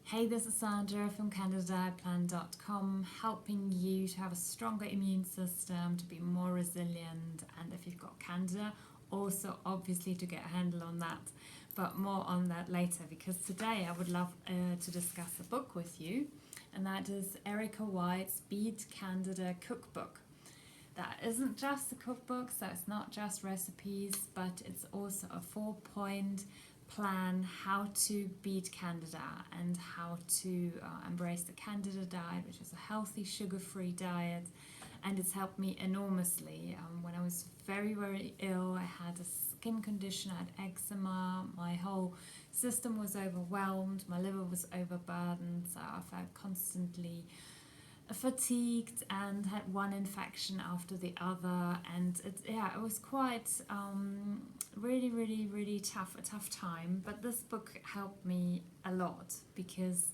Hey, this is Sandra from CandidaPlan.com, helping you to have a stronger immune system, to be more resilient, and if you've got Candida, also obviously to get a handle on that. But more on that later, because today I would love to discuss a book with you, and that is Erica White's Beat Candida Cookbook. That isn't just a cookbook, so it's not just recipes, but it's also a 4-point plan how to beat Candida and how to embrace the Candida diet, which is a healthy, sugar-free diet. And it's helped me enormously. When I was very, very ill, I had a skin condition, I had eczema, my whole system was overwhelmed, my liver was overburdened, so I felt constantly fatigued and had one infection after the other, and it was quite really a tough time. But this book helped me a lot, because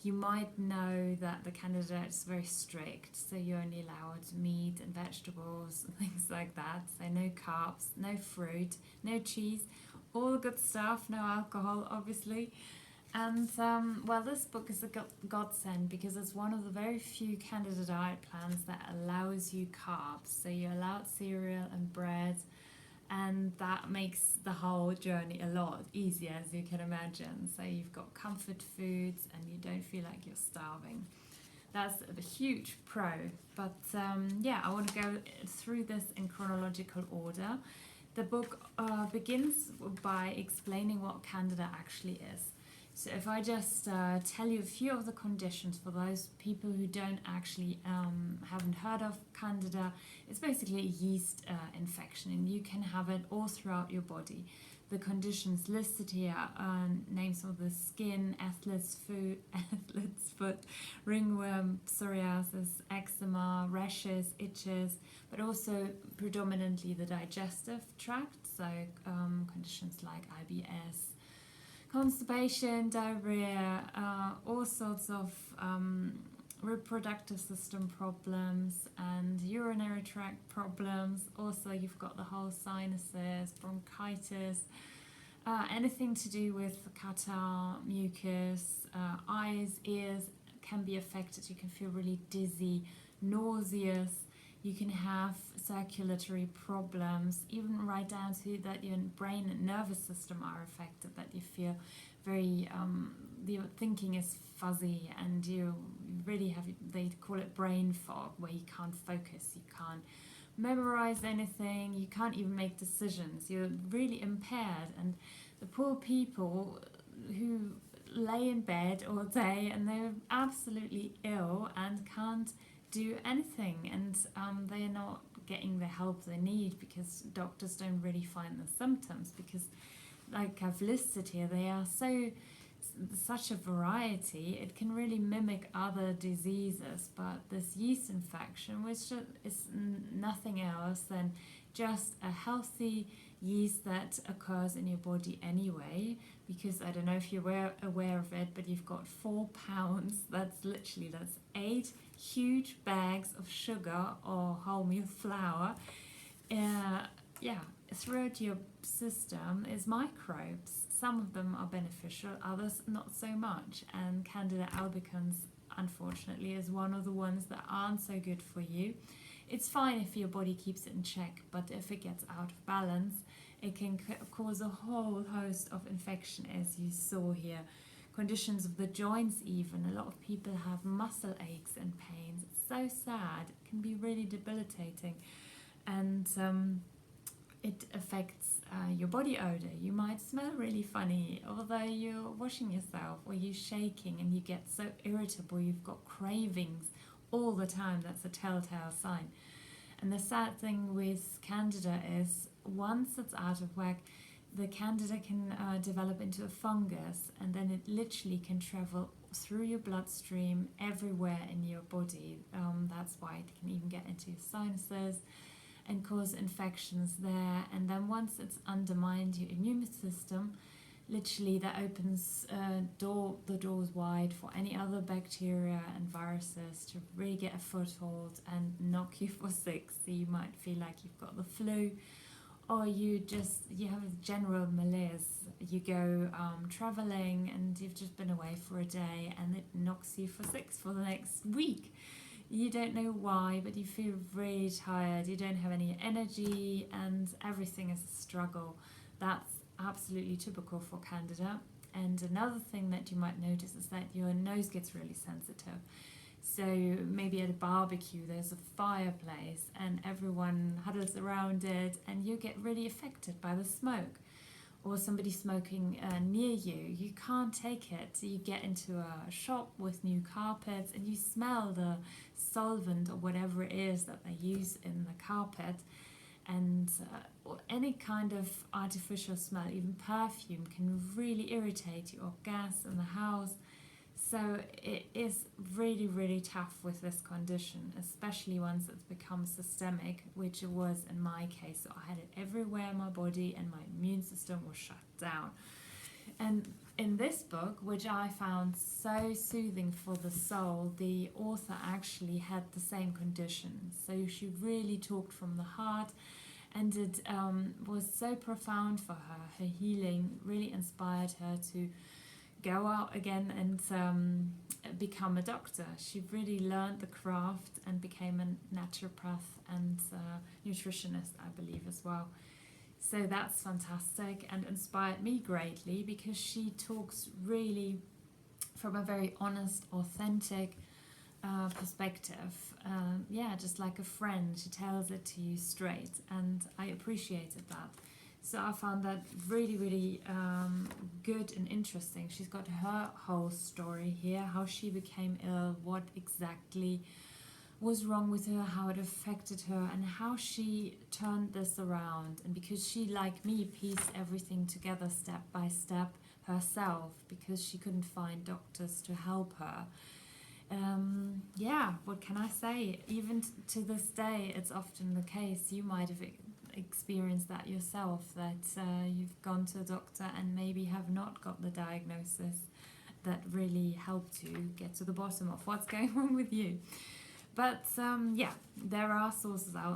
you might know that the Candida is very strict, so you're only allowed meat and vegetables and things like that, so no carbs, no fruit, no cheese, all the good stuff, no alcohol obviously. And this book is a godsend, because it's one of the very few Candida diet plans that allows you carbs. So you're allowed cereal and bread, and that makes the whole journey a lot easier, as you can imagine. So you've got comfort foods and you don't feel like you're starving. That's a huge pro. But I want to go through this in chronological order. The book begins by explaining what Candida actually is. So if I just tell you a few of the conditions for those people who don't actually haven't heard of Candida, it's basically a yeast infection, and you can have it all throughout your body. The conditions listed here are names of the skin, athlete's foot, ringworm, psoriasis, eczema, rashes, itches, but also predominantly the digestive tract, so conditions like IBS, constipation, diarrhea, all sorts of reproductive system problems and urinary tract problems. Also, you've got the whole sinuses, bronchitis, anything to do with catarrh, mucus, eyes, ears can be affected. You can feel really dizzy, nauseous. You can have circulatory problems, even right down to that your brain and nervous system are affected, that you feel very, your thinking is fuzzy, and you really have, they call it brain fog, where you can't focus, you can't memorize anything, you can't even make decisions, you're really impaired. And the poor people who lay in bed all day and they're absolutely ill and can't do anything, and they're not getting the help they need, because doctors don't really find the symptoms, because like I've listed here, they are such a variety. It can really mimic other diseases, but this yeast infection, which is nothing else than just a healthy yeast that occurs in your body anyway, because I don't know if you're aware of it, but you've got 4 pounds, that's 8 huge bags of sugar or wholemeal flour throughout your system is microbes. Some of them are beneficial, others not so much, and Candida albicans unfortunately is one of the ones that aren't so good for you. It's fine if your body keeps it in check, but if it gets out of balance, it can cause a whole host of infection, as you saw here. Conditions of the joints even. A lot of people have muscle aches and pains. It's so sad. It can be really debilitating. And it affects your body odor. You might smell really funny, although you're washing yourself, or you're shaking and you get so irritable. You've got cravings all the time. That's a telltale sign. And the sad thing with Candida is, once it's out of whack, the Candida can develop into a fungus, and then it literally can travel through your bloodstream everywhere in your body. That's why it can even get into your sinuses and cause infections there. And then once it's undermined your immune system, literally that opens the doors wide for any other bacteria and viruses to really get a foothold and knock you for six. So you might feel like you've got the flu, or you have a general malaise. You go traveling and you've just been away for a day and it knocks you for six for the next week. You don't know why, but you feel really tired. You don't have any energy and everything is a struggle. That's absolutely typical for Candida. And another thing that you might notice is that your nose gets really sensitive. So maybe at a barbecue there's a fireplace and everyone huddles around it and you get really affected by the smoke. Or somebody smoking near you, you can't take it. So you get into a shop with new carpets and you smell the solvent or whatever it is that they use in the carpet. And or any kind of artificial smell, even perfume, can really irritate you, or gas in the house. So it is really, really tough with this condition, especially once it's become systemic, which it was in my case. So I had it everywhere in my body and my immune system was shut down. And in this book, which I found so soothing for the soul, the author actually had the same condition. So she really talked from the heart, and it was so profound for her. Her healing really inspired her to go out again and become a doctor. She really learned the craft and became a naturopath and nutritionist, I believe, as well. So that's fantastic and inspired me greatly, because she talks really from a very honest, authentic perspective. Just like a friend. She tells it to you straight, and I appreciated that. So I found that really, really good and interesting. She's got her whole story here, how she became ill, what exactly was wrong with her, how it affected her, and how she turned this around. And because she, like me, pieced everything together step by step herself, because she couldn't find doctors to help her. What can I say? Even to this day, it's often the case. You might have experienced that yourself, that you've gone to a doctor and maybe have not got the diagnosis that really helped you get to the bottom of what's going on with you. But there are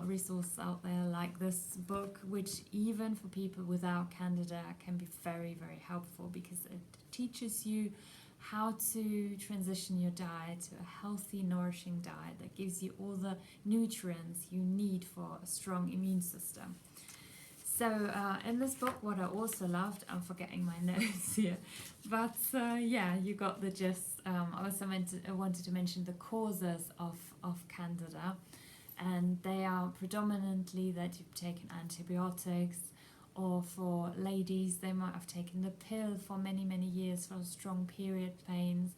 resources out there like this book, which even for people without Candida can be very, very helpful, because it teaches you how to transition your diet to a healthy, nourishing diet that gives you all the nutrients you need for a strong immune system. So in this book, what I also loved, I'm forgetting my notes here, but you got the gist. I also wanted to mention the causes of Candida, and they are predominantly that you've taken antibiotics, or for ladies, they might have taken the pill for many, many years for strong period pains,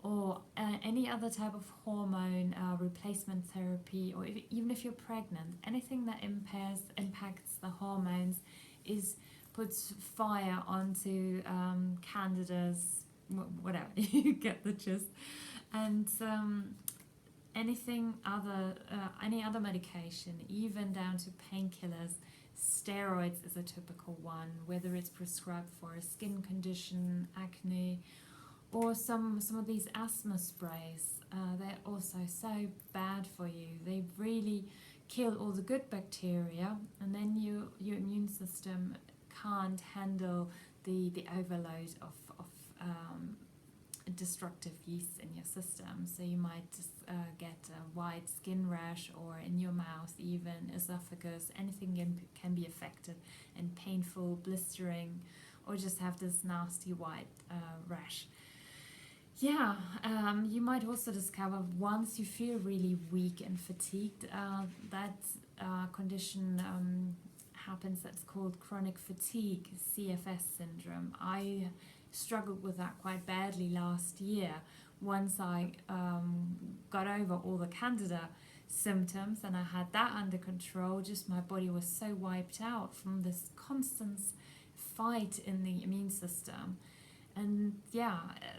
or any other type of hormone replacement therapy, or even if you're pregnant, anything that impacts the hormones puts fire onto Candida's, whatever, you get the gist. And any other medication, even down to painkillers. Steroids is a typical one, whether it's prescribed for a skin condition, acne, or some of these asthma sprays. They're also so bad for you. They really kill all the good bacteria, and then your immune system can't handle the overload of destructive yeast in your system. So you might just get a white skin rash, or in your mouth, even esophagus, anything can be affected, and painful, blistering, or just have this nasty white rash. You might also discover, once you feel really weak and fatigued, that condition happens that's called chronic fatigue, CFS syndrome. I struggled with that quite badly last year. Once I got over all the Candida symptoms and I had that under control, just my body was so wiped out from this constant fight in the immune system. And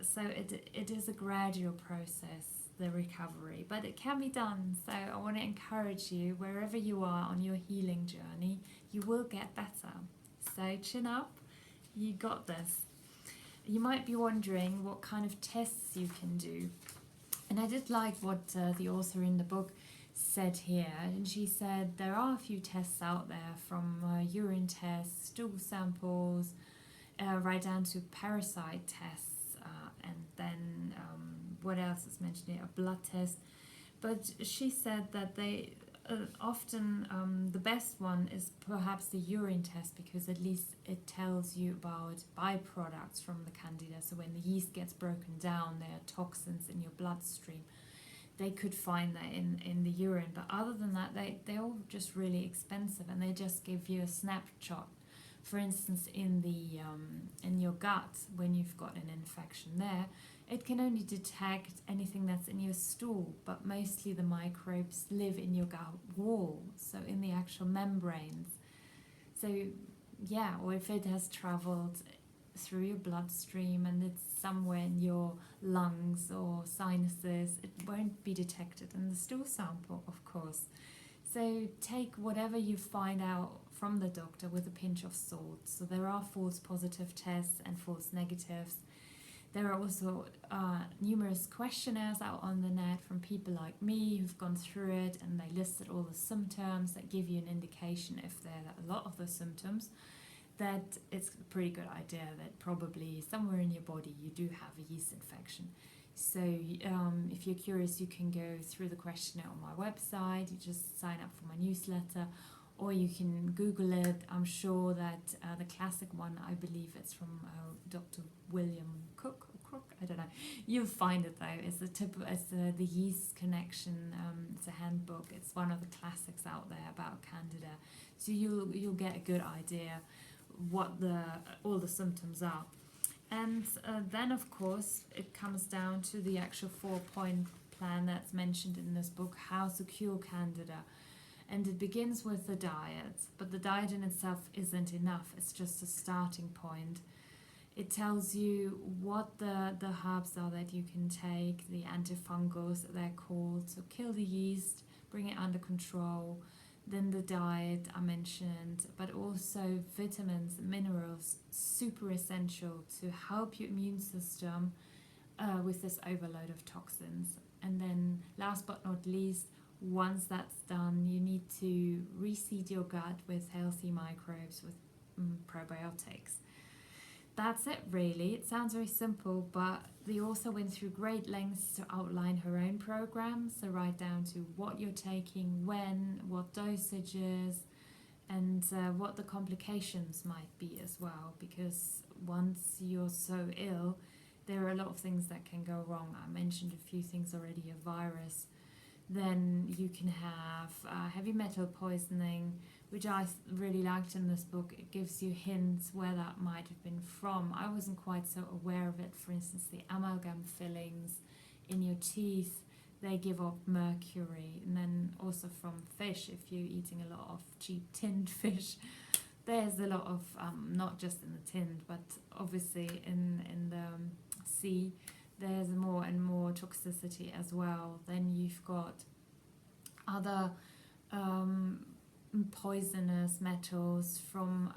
so it is a gradual process, the recovery, but it can be done. So I want to encourage you, wherever you are on your healing journey, you will get better. So chin up, you got this. You might be wondering what kind of tests you can do. And I did like what the author in the book said here, and she said there are a few tests out there, from urine tests, stool samples, right down to parasite tests, and then what else is mentioned here, a blood test. But she said that they often the best one is perhaps the urine test, because at least it tells you about byproducts from the candida. So when the yeast gets broken down, there are toxins in your bloodstream. They could find that in the urine, but other than that, they're all just really expensive, and they just give you a snapshot. For instance, in your gut, when you've got an infection there, it can only detect anything that's in your stool, but mostly the microbes live in your gut wall, so in the actual membranes. So yeah, or if it has traveled through your bloodstream and it's somewhere in your lungs or sinuses, it won't be detected in the stool sample, of course. So take whatever you find out from the doctor with a pinch of salt. So there are false positive tests and false negatives. There are also numerous questionnaires out on the net from people like me who've gone through it, and they listed all the symptoms that give you an indication, if there are a lot of the symptoms, that it's a pretty good idea that probably somewhere in your body you do have a yeast infection. So if you're curious, you can go through the questionnaire on my website. You just sign up for my newsletter, or you can Google it. I'm sure that the classic one, I believe it's from Dr. William Cook, I don't know. You'll find it though. It's the yeast connection. It's a handbook. It's one of the classics out there about Candida. So you'll get a good idea what all the symptoms are. And then, of course, it comes down to the actual 4-point plan that's mentioned in this book, how to cure Candida. And it begins with the diet, but the diet in itself isn't enough. It's just a starting point. It tells you what the herbs are that you can take, the antifungals that they're called, so kill the yeast, bring it under control. Then the diet I mentioned, but also vitamins, minerals, super essential to help your immune system with this overload of toxins. And then last but not least, once that's done, you need to reseed your gut with healthy microbes, with probiotics. That's it really. It sounds very simple, but the author went through great lengths to outline her own program, so right down to what you're taking, when, what dosages, and what the complications might be as well, because once you're so ill, there are a lot of things that can go wrong. I mentioned a few things already, a virus. Then you can have heavy metal poisoning, which I really liked in this book. It gives you hints where that might have been from. I wasn't quite so aware of it. For instance, the amalgam fillings in your teeth, they give off mercury. And then also from fish, if you're eating a lot of cheap tinned fish, there's a lot of, not just in the tin, but obviously in the sea, there's more and more toxicity as well. Then you've got other poisonous metals from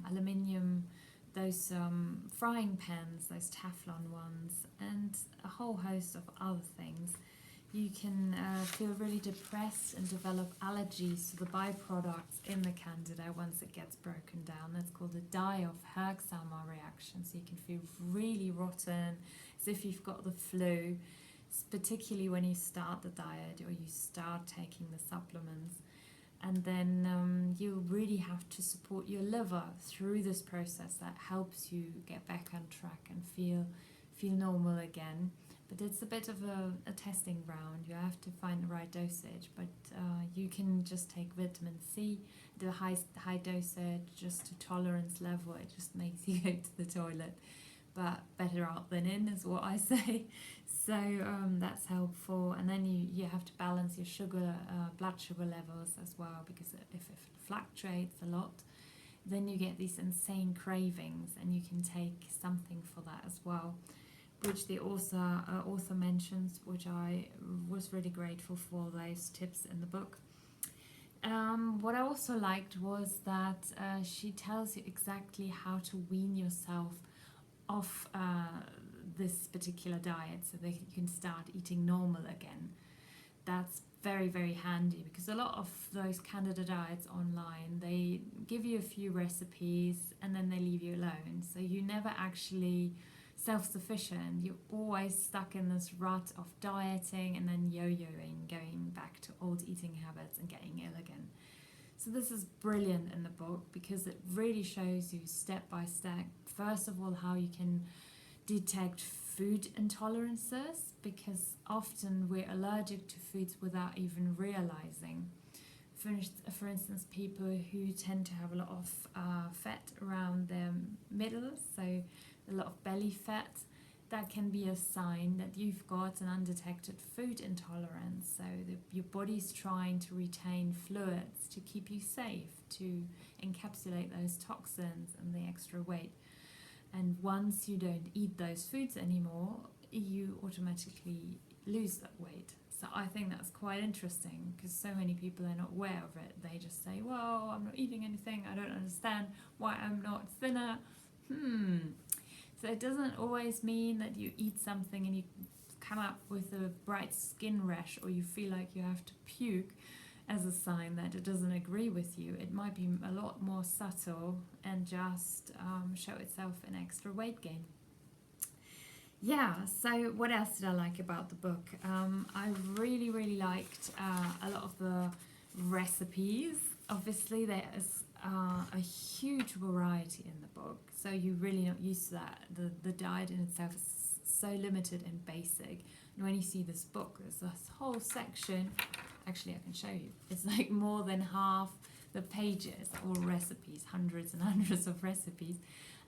aluminium, those frying pans, those Teflon ones, and a whole host of other things. You can feel really depressed and develop allergies to the byproducts in the Candida once it gets broken down. That's called the die-of-Herxheimer reaction. So you can feel really rotten, as if you've got the flu, particularly when you start the diet or you start taking the supplements. And then you really have to support your liver through this process that helps you get back on track and feel normal again. But it's a bit of a testing ground. You have to find the right dosage, but you can just take vitamin C, the high dosage, just to tolerance level. It just makes you go to the toilet, but better out than in is what I say. So that's helpful. And then you have to balance your sugar, blood sugar levels as well, because if it fluctuates a lot, then you get these insane cravings, and you can take something for that as well, which the author mentions, which I was really grateful for those tips in the book. What I also liked was that she tells you exactly how to wean yourself off this particular diet so that you can start eating normal again. That's very, very handy, because a lot of those Candida diets online, they give you a few recipes and then they leave you alone. So you never actually self-sufficient. You're always stuck in this rut of dieting and then yo-yoing, going back to old eating habits and getting ill again. So this is brilliant in the book because it really shows you step by step, first of all, how you can detect food intolerances, because often we're allergic to foods without even realizing. For instance, people who tend to have a lot of fat around their middle, so a lot of belly fat, that can be a sign that you've got an undetected food intolerance. So your body's trying to retain fluids to keep you safe, to encapsulate those toxins and the extra weight. And once you don't eat those foods anymore, you automatically lose that weight. So I think that's quite interesting, because so many people are not aware of it. They just say, well, I'm not eating anything, I don't understand why I'm not thinner. So it doesn't always mean that you eat something and you come up with a bright skin rash or you feel like you have to puke as a sign that it doesn't agree with you. It might be a lot more subtle and just show itself in extra weight gain. Yeah, so what else did I like about the book? I really, really liked a lot of the recipes. Obviously, there's a huge variety in the book, so you're really not used to that. The diet in itself is so limited and basic. And when you see this book, there's this whole section. Actually, I can show you. It's like more than half the pages, all recipes, hundreds and hundreds of recipes.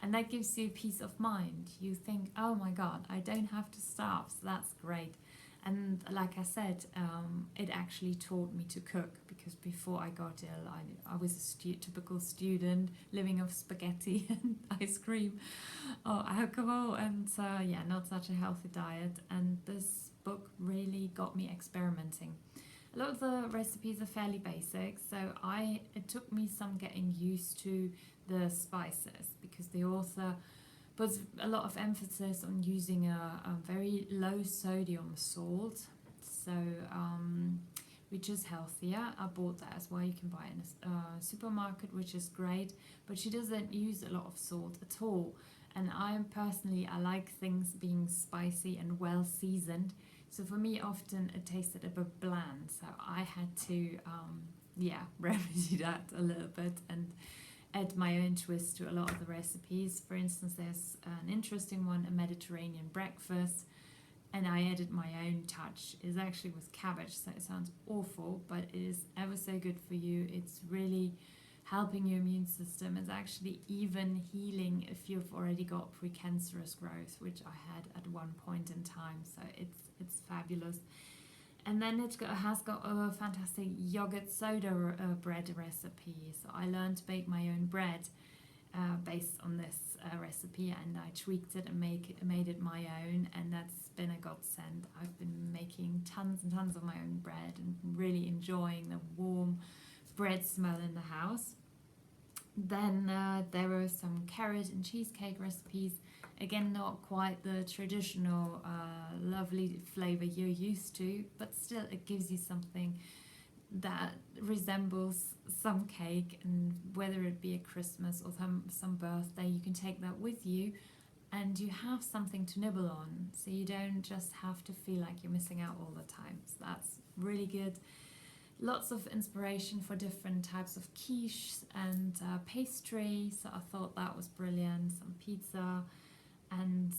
And that gives you peace of mind. You think, oh my God, I don't have to starve, so that's great. And like I said, it actually taught me to cook, because before I got ill, I was a typical student living off spaghetti and ice cream or alcohol, and yeah, not such a healthy diet. And this book really got me experimenting. A lot of the recipes are fairly basic, so it took me some getting used to the spices, because the author puts a lot of emphasis on using a very low sodium salt, so which is healthier. I bought that as well. You can buy it in a supermarket, which is great, but she doesn't use a lot of salt at all. And I like things being spicy and well seasoned. So for me, often it tasted a bit bland. So I had to, remedy that a little bit and add my own twist to a lot of the recipes. For instance, there's an interesting one, a Mediterranean breakfast, and I added my own touch. It's actually with cabbage, so it sounds awful, but it is ever so good for you. It's really helping your immune system. It's actually even healing if you've already got precancerous growth, which I had at one point in time, so it's fabulous. And then has got a fantastic yogurt soda bread recipe. So I learned to bake my own bread based on this recipe, and I tweaked it and made it my own, and that's been a godsend. I've been making tons and tons of my own bread and really enjoying the warm bread smell in the house. Then there were some carrot and cheesecake recipes. Again, not quite the traditional lovely flavor you're used to, but still it gives you something that resembles some cake, and whether it be a Christmas or some birthday, you can take that with you and you have something to nibble on, so you don't just have to feel like you're missing out all the time. So that's really good. Lots of inspiration for different types of quiche and pastry, so I thought that was brilliant. Some pizza, and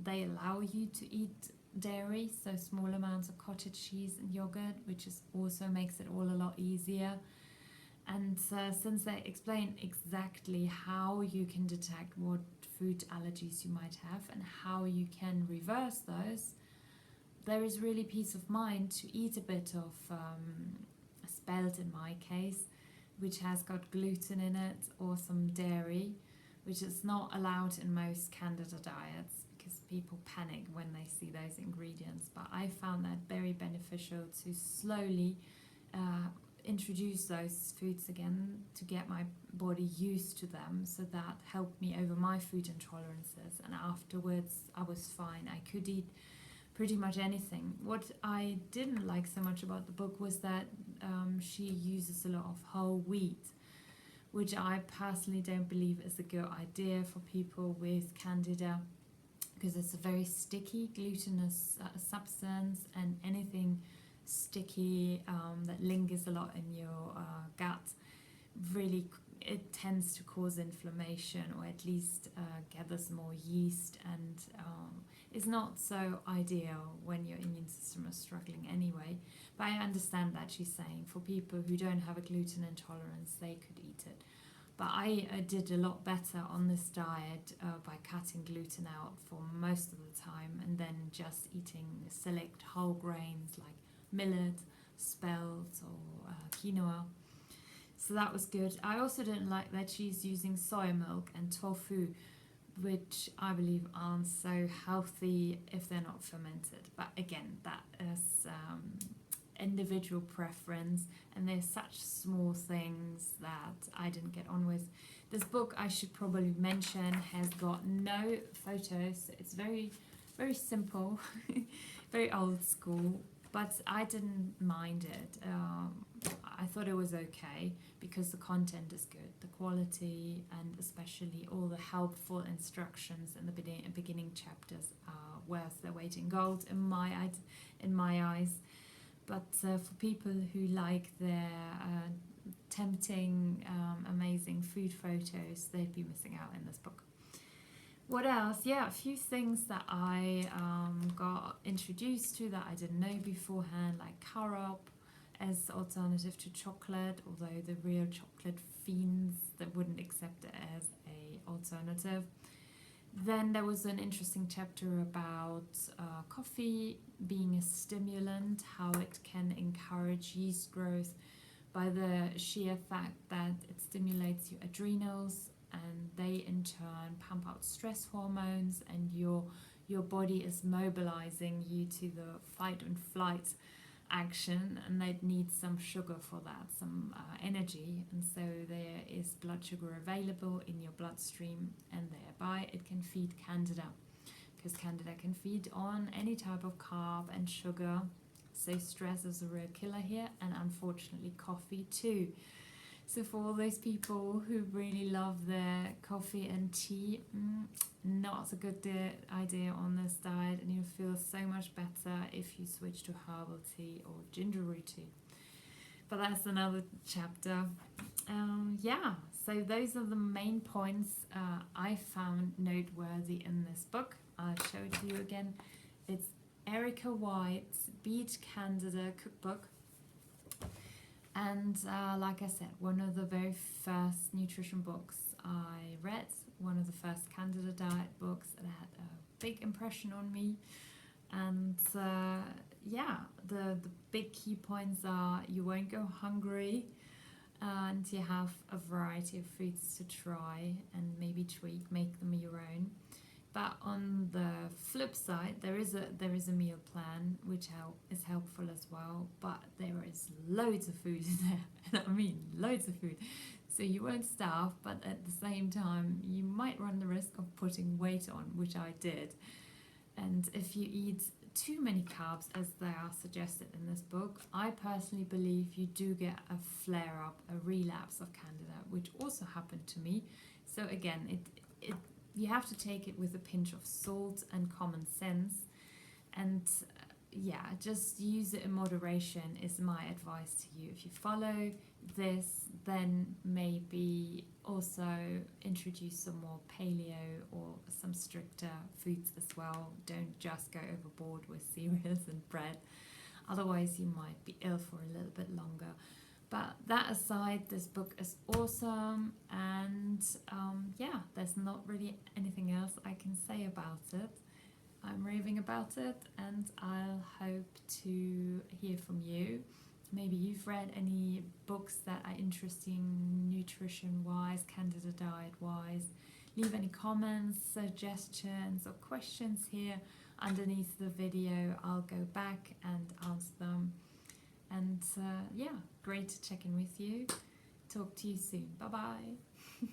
they allow you to eat dairy, so small amounts of cottage cheese and yogurt, which also makes it all a lot easier. And since they explain exactly how you can detect what food allergies you might have and how you can reverse those, there is really peace of mind to eat a bit of spelt, in my case, which has got gluten in it, or some dairy, which is not allowed in most Candida diets because people panic when they see those ingredients. But I found that very beneficial to slowly introduce those foods again, to get my body used to them, so that helped me over my food intolerances. And afterwards I was fine. I could eat pretty much anything. What I didn't like so much about the book was that she uses a lot of whole wheat, which I personally don't believe is a good idea for people with Candida, because it's a very sticky glutinous substance, and anything sticky that lingers a lot in your gut really it tends to cause inflammation, or at least gathers more yeast, and is not so ideal when your immune system is struggling anyway. But I understand that she's saying for people who don't have a gluten intolerance, they could eat it. But I did a lot better on this diet by cutting gluten out for most of the time, and then just eating select whole grains like millet, spelt, or quinoa. So that was good. I also didn't like that she's using soy milk and tofu, which I believe aren't so healthy if they're not fermented. But again, that is individual preference, and there's such small things that I didn't get on with. This book, I should probably mention, has got no photos. It's very, very simple, very old school, but I didn't mind it. I thought it was okay because the content is good, the quality, and especially all the helpful instructions in the beginning chapters are worth their weight in gold in my eyes. But for people who like their tempting, amazing food photos, they'd be missing out in this book. What else? Yeah, a few things that I got introduced to that I didn't know beforehand, like carob as alternative to chocolate, although the real chocolate fiends that wouldn't accept it as a alternative. Then there was an interesting chapter about coffee being a stimulant, how it can encourage yeast growth by the sheer fact that it stimulates your adrenals, and they in turn pump out stress hormones, and your body is mobilizing you to the fight and flight action, and they need some sugar for that, some energy, and so there is blood sugar available in your bloodstream, and thereby it can feed Candida, because Candida can feed on any type of carb and sugar. So stress is a real killer here, and unfortunately coffee too. So for all those people who really love their coffee and tea, not a good idea on this diet, and you'll feel so much better if you switch to herbal tea or ginger root tea. But that's another chapter. Yeah, so those are the main points I found noteworthy in this book. I'll show it to you again. It's Erica White's Beat Candida Cookbook. And like I said, one of the very first nutrition books I read, one of the first Candida diet books, that had a big impression on me. And yeah, the big key points are you won't go hungry, and you have a variety of foods to try and maybe tweak, make them your own. But on the flip side, there is a meal plan which is helpful as well. But there is loads of food in there, and I mean loads of food. So you won't starve, but at the same time, you might run the risk of putting weight on, which I did. And if you eat too many carbs, as they are suggested in this book, I personally believe you do get a flare-up, a relapse of Candida, which also happened to me. So again, you have to take it with a pinch of salt and common sense, and yeah, just use it in moderation is my advice to you. If you follow this, then maybe also introduce some more paleo or some stricter foods as well. Don't just go overboard with cereals and bread, otherwise you might be ill for a little bit longer. But that aside, this book is awesome, and yeah, there's not really anything else I can say about it. I'm raving about it, and I'll hope to hear from you. Maybe you've read any books that are interesting nutrition-wise, Candida diet-wise. Leave any comments, suggestions, or questions here underneath the video. I'll go back and answer them. And yeah, great to check in with you. Talk to you soon. Bye-bye.